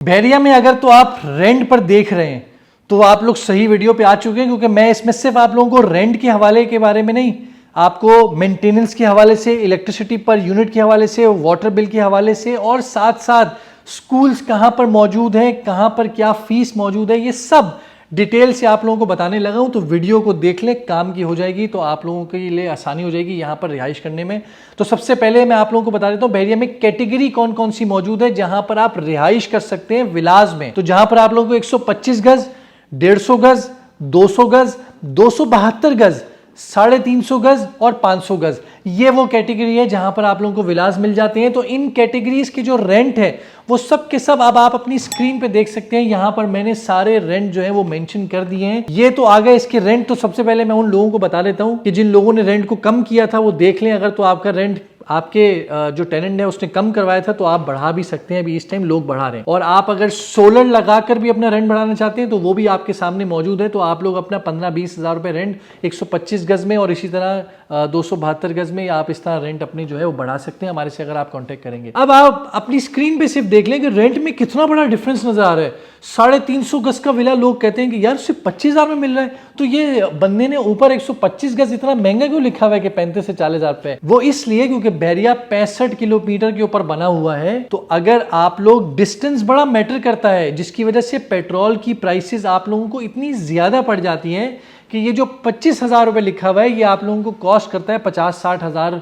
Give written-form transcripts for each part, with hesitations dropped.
बैरिया में अगर तो आप रेंट पर देख रहे हैं तो आप लोग सही वीडियो पे आ चुके हैं, क्योंकि मैं इसमें सिर्फ आप लोगों को रेंट के हवाले के बारे में नहीं, आपको मेंटेनेंस के हवाले से, इलेक्ट्रिसिटी पर यूनिट के हवाले से, वाटर बिल के हवाले से और साथ साथ स्कूल्स कहाँ पर मौजूद हैं, कहाँ पर क्या फीस मौजूद है, ये सब डिटेल से आप लोगों को बताने लगा हूं। तो वीडियो को देख लें, काम की हो जाएगी, तो आप लोगों के लिए आसानी हो जाएगी यहाँ पर रिहाइश करने में। तो सबसे पहले मैं आप लोगों को बता देता हूँ बैरिया में कैटेगरी कौन कौन सी मौजूद है जहां पर आप रिहाइश कर सकते हैं विलाज में। तो जहां पर आप लोगों को 125 गज, 150 गज, 200 गज, 272 गज, 350 गज और 500 गज, ये वो कैटेगरी है जहां पर आप लोगों को विलास मिल जाते हैं। तो इन कैटेगरीज के जो रेंट है वो सब के सब अब आप अपनी स्क्रीन पे देख सकते हैं। यहां पर मैंने सारे रेंट जो है वो मेंशन कर दिए हैं। ये तो आ गए इसके रेंट। तो सबसे पहले मैं उन लोगों को बता देता हूं कि जिन लोगों ने रेंट को कम किया था वो देख लें। अगर तो आपका रेंट आपके जो टेनेंट है उसने कम करवाया था तो आप बढ़ा भी सकते हैं। अभी इस टाइम लोग बढ़ा रहे हैं। और आप अगर सोलर लगाकर भी अपना रेंट बढ़ाना चाहते हैं तो वो भी आपके सामने मौजूद है। तो आप लोग अपना 15-20 हज़ार रुपए रेंट 125 गज में और इसी तरह 272 गज में आप इस तरह रेंट अपनी जो है वो बढ़ा सकते हैं हमारे से अगर आप कांटेक्ट करेंगे। अब आप अपनी स्क्रीन पे सिर्फ देख लें कि रेंट में कितना बड़ा डिफरेंस नजर आ रहा है। 350 गज का विला लोग कहते हैं कि यार सिर्फ 25,000 में मिल रहा है। तो ये बंदे ने ऊपर 125 गज इतना महंगा क्यों लिखा हुआ है कि 35 से 40,000 रुपए? वो इसलिए क्योंकि बैरिया 65 किलोमीटर के ऊपर बना हुआ है। तो अगर आप लोग, डिस्टेंस बड़ा मैटर करता है, जिसकी वजह से पेट्रोल की प्राइसेस आप लोगों को इतनी ज्यादा पड़ जाती हैं कि ये जो 25,000 रुपए लिखा हुआ है ये आप लोगों को कॉस्ट करता है 50-60 हज़ार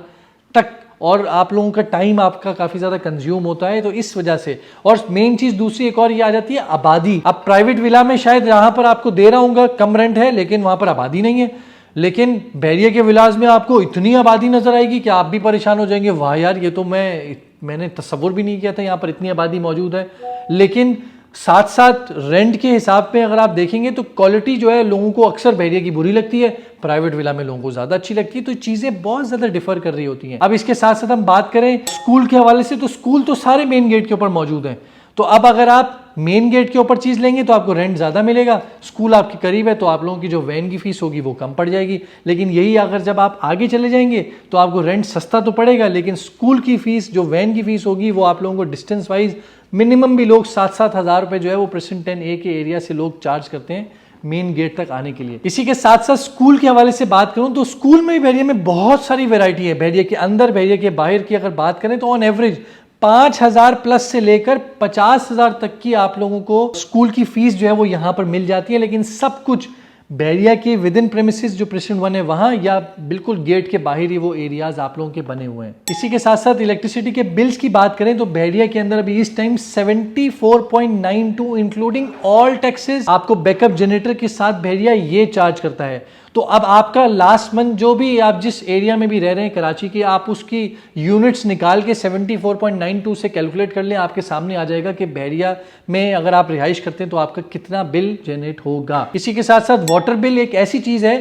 तक। और आप लोगों का टाइम आपका काफी ज्यादा कंज्यूम होता है। तो इस वजह से, और मेन चीज दूसरी एक और ये आ जाती है आबादी। अब प्राइवेट विला में शायद यहां पर आपको दे रहा हूँ कम रेंट है लेकिन वहां पर आबादी नहीं है। लेकिन बैरिया के विलास में आपको इतनी आबादी नजर आएगी कि आप भी परेशान हो जाएंगे, वाह यार ये तो मैंने तस्वुर भी नहीं किया था यहाँ पर इतनी आबादी मौजूद है। लेकिन साथ साथ रेंट के हिसाब पे अगर आप देखेंगे तो क्वालिटी जो है लोगों को अक्सर बैरिया की बुरी लगती है, प्राइवेट विला में लोगों को ज्यादा अच्छी लगती है। तो चीजें बहुत ज्यादा डिफर कर रही होती हैं। अब इसके साथ साथ हम बात करें स्कूल के हवाले से, तो स्कूल तो सारे मेन गेट के ऊपर मौजूद हैं। तो अब अगर आप मेन गेट के ऊपर चीज लेंगे तो आपको रेंट ज्यादा मिलेगा, स्कूल आपके करीब है तो आप लोगों की जो वैन की फीस होगी वो कम पड़ जाएगी। लेकिन यही अगर जब आप आगे चले जाएंगे तो आपको रेंट सस्ता तो पड़ेगा लेकिन स्कूल की फीस, जो वैन की फीस होगी, वो आप लोगों को डिस्टेंस वाइज मिनिमम भी लोग 7-7 हज़ार रुपए जो है वो प्रेसिडेंट 10A के एरिया से लोग चार्ज करते हैं मेन गेट तक आने के लिए। इसी के साथ साथ स्कूल के हवाले से बात करूं तो स्कूल में बैरिया में बहुत सारी वैरायटी है। बैरिया के अंदर, बैरिया के बाहर की अगर बात करें तो ऑन एवरेज 5,000 प्लस से लेकर 50,000 तक की आप लोगों को स्कूल की फीस जो है वो यहां पर मिल जाती है। लेकिन सब कुछ बैरिया के विद इन प्रेमिसेस जो प्रेसिडेंट 1 है वहां, या बिल्कुल गेट के बाहर ही वो एरियाज आप लोगों के बने हुए हैं। इसी के साथ साथ इलेक्ट्रिसिटी के बिल्स की बात करें तो बैरिया के अंदर अभी इस टाइम 74.92 इंक्लूडिंग ऑल टैक्सेस आपको बैकअप जनरेटर के साथ बैरिया ये चार्ज करता है। तो अब आपका लास्ट मंथ जो भी आप जिस एरिया में भी रह रहे हैं कराची की, आप उसकी यूनिट्स निकाल के 74.92 से कैलकुलेट कर लें, आपके सामने आ जाएगा कि बैरिया में अगर आप रिहाइश करते हैं तो आपका कितना बिल जनरेट होगा। इसी के साथ साथ वाटर बिल एक ऐसी चीज है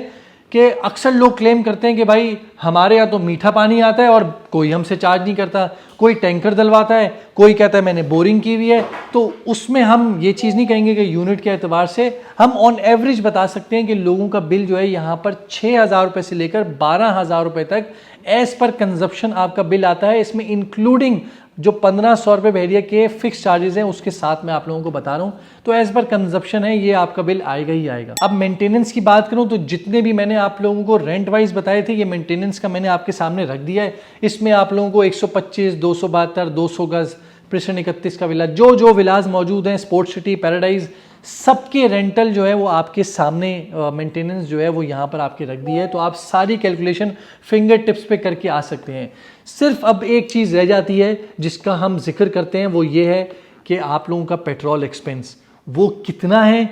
कि अक्सर लोग क्लेम करते हैं कि भाई हमारे यहाँ तो मीठा पानी आता है और कोई हमसे चार्ज नहीं करता, कोई टैंकर डलवाता है, कोई कहता है मैंने बोरिंग की हुई है। तो उसमें हम ये चीज़ नहीं कहेंगे कि यूनिट के एतबार से, हम ऑन एवरेज बता सकते हैं कि लोगों का बिल जो है यहाँ पर 6,000 रुपये से लेकर 12,000 रुपये तक एज पर कंजप्शन आपका बिल आता है। इसमें इंक्लूडिंग जो 1,500 रुपये बैरिया के फिक्स चार्जेस हैं उसके साथ मैं आप लोगों को बता रहा हूँ। तो एज पर कंजप्शन है, ये आपका बिल आएगा ही आएगा। अब मेंटेनेंस की बात करूँ तो जितने भी मैंने आप लोगों को रेंट वाइज बताए थे, ये मेंटेनेंस का मैंने आपके सामने रख दिया है। इसमें आप लोगों को 125, 272, 200 गज, प्रेसिडेंट 31 का विला, जो विलाज मौजूद हैं, स्पोर्ट्स सिटी, पैराडाइज, सबके रेंटल जो है वो आपके सामने, मेंटेनेंस जो है वो यहाँ पर आपके रख दी है। तो आप सारी कैलकुलेशन फिंगर टिप्स पे करके आ सकते हैं। सिर्फ अब एक चीज़ रह जाती है जिसका हम जिक्र करते हैं, वो ये है कि आप लोगों का पेट्रोल एक्सपेंस वो कितना है,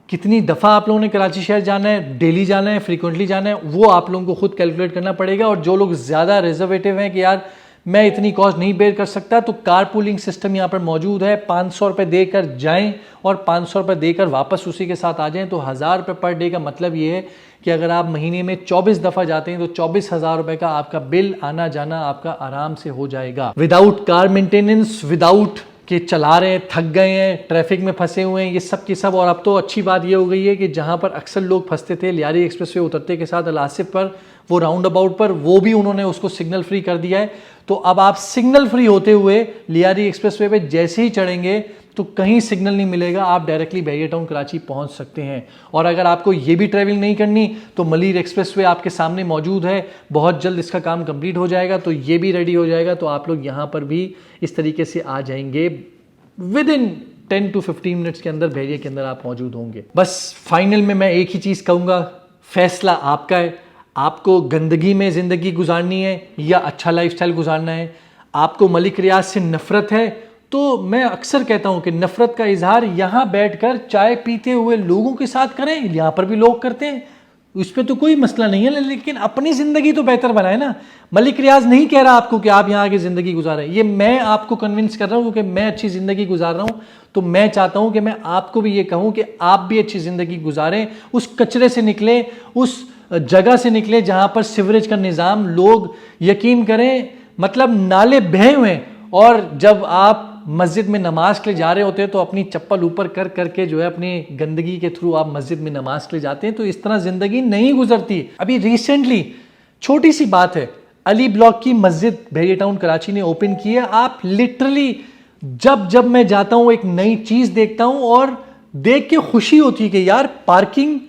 कितनी दफ़ा आप लोगों ने कराची शहर जाना है, डेली जाना है, फ्रीक्वेंटली जाना है, वो आप लोगों को खुद कैलकुलेट करना पड़ेगा। और जो लोग ज़्यादा रिजर्वेटिव हैं कि यार मैं इतनी कॉस्ट नहीं बेयर कर सकता, तो कार पूलिंग सिस्टम यहाँ पर मौजूद है। 500 रुपये देकर जाएं और 500 रुपये देकर वापस उसी के साथ आ जाएं। तो 1,000 रुपये पर डे का मतलब ये है कि अगर आप महीने में 24 दफ़ा जाते हैं तो 24,000 रुपये का आपका बिल आना जाना आपका आराम से हो जाएगा। विदाउट कार मेंटेनेंस, विदाउट कि चला रहे हैं, थक गए हैं, ट्रैफिक में फंसे हुए हैं, ये सब की सब। और अब तो अच्छी बात ये हो गई है कि जहाँ पर अक्सर लोग फंसते थे लियारी एक्सप्रेसवे उतरते के साथ अल आसिफ पर, वो राउंड अबाउट पर, वो भी उन्होंने उसको सिग्नल फ्री कर दिया है। तो अब आप सिग्नल फ्री होते हुए लियारी एक्सप्रेसवे पे जैसे ही चढ़ेंगे तो कहीं सिग्नल नहीं मिलेगा, आप डायरेक्टली बैरियर टाउन कराची पहुंच सकते हैं। और अगर आपको ये भी ट्रैवलिंग नहीं करनी तो मलीर एक्सप्रेसवे आपके सामने मौजूद है, बहुत जल्द इसका काम कंप्लीट हो जाएगा, तो ये भी रेडी हो जाएगा, तो आप लोग यहाँ पर भी इस तरीके से आ जाएंगे, विद इन 10 to 15 मिनट्स के अंदर बैरियर के अंदर आप मौजूद होंगे। बस फाइनल में मैं एक ही चीज़ कहूँगा, फैसला आपका है, आपको गंदगी में ज़िंदगी गुजारनी है या अच्छा लाइफस्टाइल गुजारना है। आपको मलिक रियाज से नफ़रत है तो मैं अक्सर कहता हूं कि नफ़रत का इजहार यहां बैठकर चाय पीते हुए लोगों के साथ करें, यहां पर भी लोग करते हैं, उस पर तो कोई मसला नहीं है, लेकिन अपनी ज़िंदगी तो बेहतर बनाए ना। मलिक रियाज नहीं कह रहा आपको कि आप यहाँ आके ज़िंदगी गुजारें, ये मैं आपको कन्विंस कर रहा हूँ क्योंकि मैं अच्छी ज़िंदगी गुजार रहा हूँ, तो मैं चाहता हूँ कि मैं आपको भी ये कहूँ कि आप भी अच्छी ज़िंदगी गुजारें, उस कचरे से निकलें, उस जगह से निकले जहां पर सिवरेज का निज़ाम, लोग यकीन करें मतलब नाले बहे हुए हैं, और जब आप मस्जिद में नमाज के लिए जा रहे होते हैं तो अपनी चप्पल ऊपर कर करके जो है अपनी गंदगी के थ्रू आप मस्जिद में नमाज के लिए जाते हैं, तो इस तरह जिंदगी नहीं गुजरती। अभी रिसेंटली छोटी सी बात है, अली ब्लॉक की मस्जिद बैरियर टाउन कराची ने ओपन की है। आप लिटरली जब मैं जाता हूं एक नई चीज देखता हूं और देख के खुशी होती है कि यार पार्किंग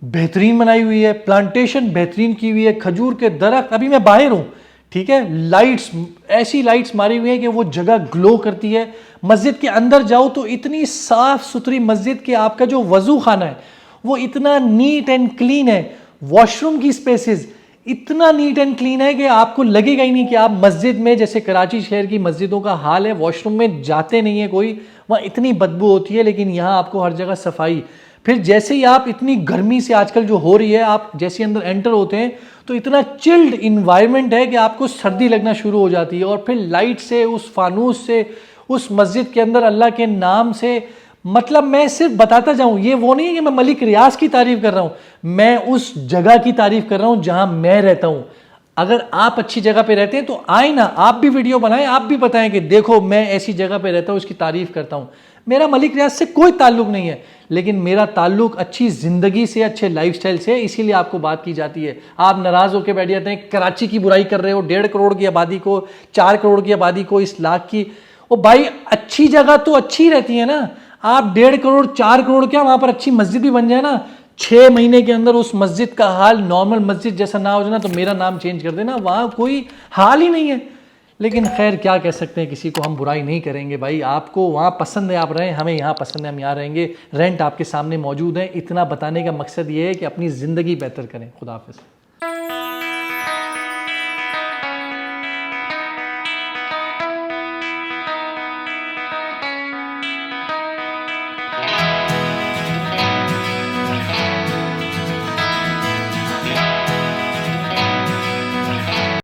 बेहतरीन बनाई हुई है, प्लांटेशन बेहतरीन की हुई है, खजूर के दरख्त, अभी मैं बाहर हूं, ठीक है, लाइट्स, ऐसी लाइट्स मारी हुई है कि वो जगह ग्लो करती है। मस्जिद के अंदर जाओ तो इतनी साफ सुथरी मस्जिद कि आपका जो वजू खाना है वो इतना नीट एंड क्लीन है, वॉशरूम की स्पेसेस इतना नीट एंड क्लीन है कि आपको लगेगा ही नहीं कि आप मस्जिद में, जैसे कराची शहर की मस्जिदों का हाल है, वॉशरूम में जाते नहीं है कोई, वहाँ इतनी बदबू होती है, लेकिन यहाँ आपको हर जगह सफाई। फिर जैसे ही आप, इतनी गर्मी से आजकल जो हो रही है, आप जैसे अंदर एंटर होते हैं तो इतना चिल्ड इन्वायरमेंट है कि आपको सर्दी लगना शुरू हो जाती है। और फिर लाइट से, उस फानूस से, उस मस्जिद के अंदर अल्लाह के नाम से, मतलब मैं सिर्फ बताता जाऊं, ये वो नहीं है कि मैं मलिक रियाज की तारीफ कर रहा हूं, मैं उस जगह की तारीफ कर रहा हूं जहां मैं रहता हूं। अगर आप अच्छी जगह पे रहते हैं तो आए ना, आप भी वीडियो बनाएं, आप भी बताएं कि देखो मैं ऐसी जगह पे रहता हूं, उसकी तारीफ करता हूं। मेरा मलिक रियाज से कोई ताल्लुक नहीं है, लेकिन मेरा ताल्लुक अच्छी जिंदगी से, अच्छे लाइफस्टाइल से, इसीलिए आपको बात की जाती है। आप नाराज होकर बैठ जाते हैं, कराची की बुराई कर रहे हो, 1.5 करोड़ की आबादी को, 4 करोड़ की आबादी को, इस लाख की, ओ भाई अच्छी जगह तो अच्छी रहती है ना। आप 1.5 करोड़ 4 करोड़ क्या, वहां पर अच्छी मस्जिद भी बन जाए ना, 6 महीने के अंदर उस मस्जिद का हाल नॉर्मल मस्जिद जैसा ना हो जाए ना, तो मेरा नाम चेंज कर देना, वहां कोई हाल ही नहीं है। लेकिन खैर क्या कह सकते हैं, किसी को हम बुराई नहीं करेंगे भाई, आपको वहाँ पसंद है आप रहें, हमें यहाँ पसंद है हम यहाँ रहेंगे, रेंट आपके सामने मौजूद है। इतना बताने का मकसद ये है कि अपनी ज़िंदगी बेहतर करें। खुदा हाफिज़।